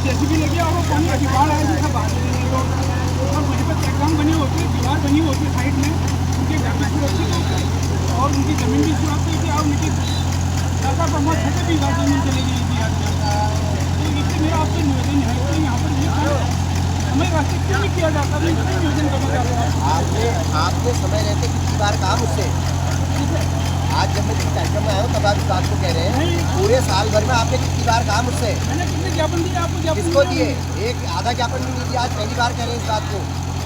JCB लगी और वो पानी अभी बाढ़ आए सब बाहर और वहीं पर चेकडाम बनी होती है, दीवार बनी होती है साइड में, उनके घर में सुरक्षित होते हैं और उनकी ज़मीन भी सुरक्षित है और उनकी सरकार पर बहुत छठे भी ज़मीन चलेगी इसी आज में। तो इससे मेरा आपसे निवेदन है कि यहाँ पर ये हमें रास्ते क्यों नहीं किया जाता, मैं इससे निवेदन करना चाहता हूँ। आपने समय रहते कितनी बार कहा मुझसे, आज जब मैं कार्यक्रम में आया हूँ तब आप इस बात को कह रहे हैं, पूरे साल भर में आपने कितनी बार कहा मुझसे, मैंने कितने ज्ञापन दिए आपको, ज्ञापन किसको दिए, एक आधा ज्ञापन भी नहीं दिया, आज पहली बार कह रहे हैं इस बात को।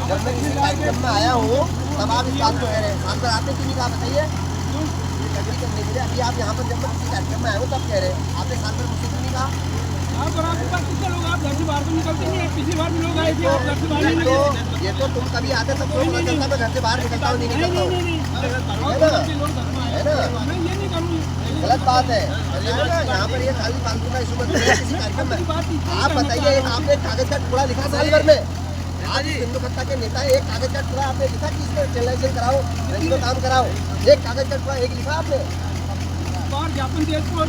जब मैं किसी कार्यक्रम में आया हूँ तब आप इस बात को कह रहे हैं, साल भर आपने क्यों नहीं कहा बताइए, अभी आप यहाँ पर जब मैं किसी कार्यक्रम में आया हूँ तब कह रहे हैं, आपने साल भर मुझसे क्यों नहीं कहा। आप और आपके पास कितने लोग, आप घर से बाहर तो निकलते नहीं है, पिछली बार भी लोग आए थे और घर से बाहर नहीं निकले। ये तो तुम कभी आते तब तो पता चलता मैं घर से बाहर निकलता हूँ नहीं निकलता हूँ, है ना, मैं ये नहीं करूँगी, गलत बात है। यहाँ पर ये खाली फालतू का इशू मत करिए किसी कार्यक्रम में। आप बताइए, आपने एक कागज का टुकड़ा लिखा साल भर में, आज हिंदू सत्ता के नेता एक कागज का टुकड़ा आपने लिखा कि इसको चैनलाइजेशन कराओ, रजिस्टर काम कराओ, एक कागज का टुकड़ा एक लिखा आपने, और ज्ञापन दिया किसको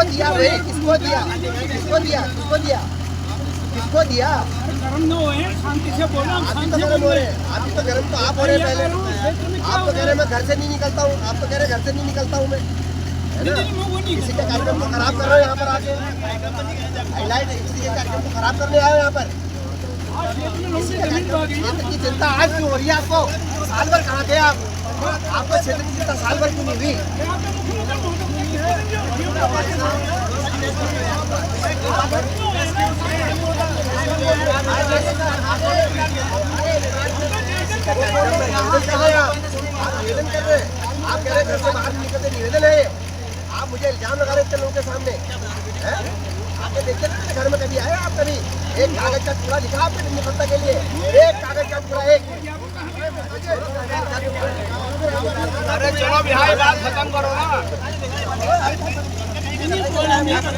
दिया भाई, किसको दिया, किसको दिया, किसको दिया, किसको दिया। गरम न होए, शांति से बोलो, आप ही तो गरम हो रहे हैं, आप ही तो गरम तो आप हो रहे हैं पहले। आप तो कह रहे मैं घर से नहीं निकलता हूँ, आप तो कह रहे घर से नहीं निकलता हूँ मैं, है ना। किसी के कार्यक्रम को खराब कर रहे हो यहाँ पर आके, हाईलाइट किसी के कार्यक्रम को खराब करने आए हो यहाँ पर। क्षेत्र की चिंता आज क्यों हो रही है आपको, साल भर कहाँ थे आप, आपको क्षेत्र की चिंता साल भर क्यों नहीं हुई। निवेदन कर रहे हैं, आप कह रहे हैं घर से बाहर निकलते निवेदन है, आप मुझे इल्जाम लगा रहे थे लोगों के सामने, हैं? आके देखते थे घर में कभी आए आप, कभी एक कागज का टुकड़ा लिखा आपने हिंदू सत्ता के लिए, एक कागज का टुकड़ा एक। अरे चलो बिहार बात खत्म करो ना,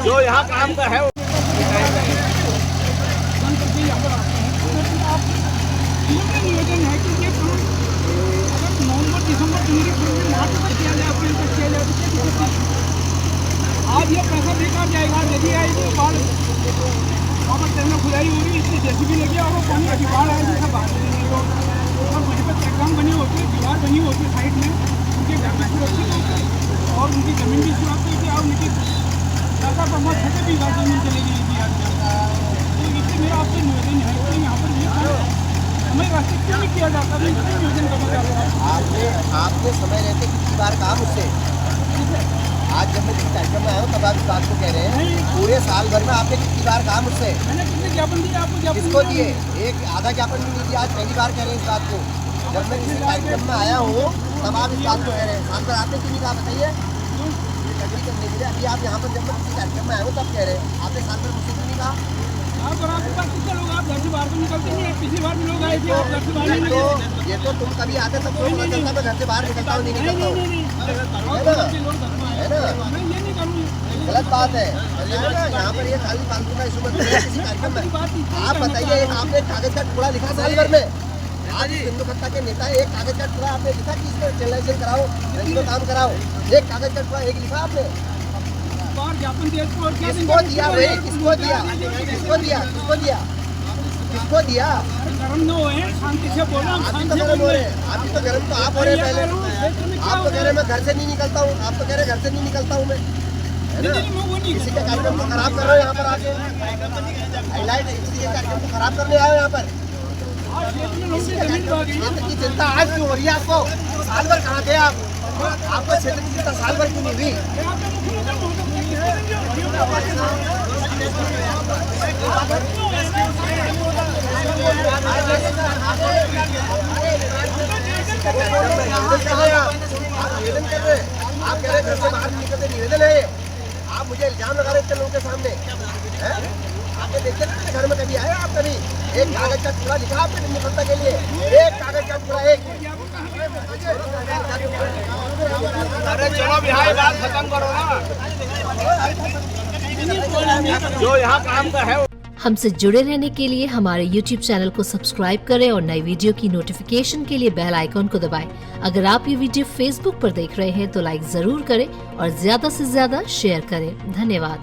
जो यहाँ काम का है निवेदन है कि ये काम अगर नवंबर दिसंबर मार्च में किया जाए, अप्रैल तक किया जाए तो क्या दिक्कत है। आज ये पैसा बेकार जाएगा, नदी आएगी बाढ़, वहाँ पर ट्रेन खुदाई हो रही है, इसलिए जेसीबी लगी और वो पानी अभी बाढ़ आएगी सब बाहर और वहीं पर चेकडाम बनी होती है, दीवार बनी होती है साइड में, उनके घर में सुरक्षित होते हैं और उनकी ज़मीन भी सुरक्षित है और उनकी सरकार पर बहुत छठे भी ज़मीन चलेगी इसी आज में। तो इससे मेरा आपसे निवेदन है कि यहाँ पर ये हमें रास्ते क्यों नहीं किया जाता, मैं इससे निवेदन करना चाहता हूँ। आपने समय रहते कितनी बार कहा मुझसे, आज जब मैं किसी कार्यक्रम में आया हूँ तब आप इस बात को कह रहे हैं, पूरे साल भर में आपने कितनी बार कहा मुझसे, मैंने कितने ज्ञापन दिए आपको, ज्ञापन किसको दिए, एक आधा ज्ञापन भी नहीं दिया, आज पहली बार कह रहे हैं इस बात को। जब मैं किसी कार्यक्रम में आया हूँ तब आप इस बात को कह रहे हैं, साल भर आपने क्यों नहीं कहा बताइए, करने के लिए। अभी आप यहाँ पर जब मैं किसी कार्यक्रम में आया हूँ तब कह रहे हैं, आपने साल भर मुझसे क्यों नहीं कहा। आप और आपके पास कितने लोग, आप घर से बाहर तो निकलते नहीं है, पिछली बार भी लोग आए थे और घर से बाहर नहीं निकले। ये तो तुम कभी आते तब तो पता चलता मैं घर से बाहर निकलता हूँ नहीं निकलता हूँ, है ना, मैं ये नहीं करूँगी, गलत बात है। यहाँ पर ये खाली फालतू का इशू मत करिए किसी कार्यक्रम में। आप बताइए, आपने एक कागज का टुकड़ा लिखा साल भर में, आज हिंदू सत्ता के नेता एक कागज का टुकड़ा आपने लिखा कि इसको चैनलाइजेशन कराओ, रजिस्टर काम कराओ, एक कागज का टुकड़ा एक लिखा आपने, और ज्ञापन दिया किसको दिया भाई, किसको दिया, किसको दिया, किसको दिया, किसको दिया। गरम न होए, शांति से बोलो, आप ही तो गरम हो रहे हैं, आप ही तो गरम तो आप हो रहे हैं पहले। आप तो कह रहे मैं घर से नहीं निकलता हूँ, आप तो कह रहे घर से नहीं निकलता हूँ मैं, है ना। किसी के कार्यक्रम को खराब कर रहे हो यहाँ पर आके, हाईलाइट किसी के कार्यक्रम को खराब करने आए हो यहाँ पर। क्षेत्र की चिंता आज क्यों हो रही है आपको, साल भर कहाँ थे आप, आपको क्षेत्र की चिंता साल भर क्यों नहीं हुई। निवेदन कर रहे हैं, आप कह रहे घर से बाहर निकलते निवेदन है, आप मुझे इल्जाम लगा रहे थे लोगों के सामने, हैं? आके देखते थे घर में कभी आए आप, कभी एक कागज का टुकड़ा लिखा आपने हिंदू सत्ता के लिए, एक कागज का टुकड़ा एक। अरे चलो बिहार बात खत्म करो ना, जो यहाँ काम का है। हमसे जुड़े रहने के लिए हमारे YouTube चैनल को सब्सक्राइब करें और नई वीडियो की नोटिफिकेशन के लिए बेल आइकॉन को दबाएं। अगर आप ये वीडियो Facebook पर देख रहे हैं तो लाइक जरूर करें और ज्यादा से ज्यादा शेयर करें। धन्यवाद।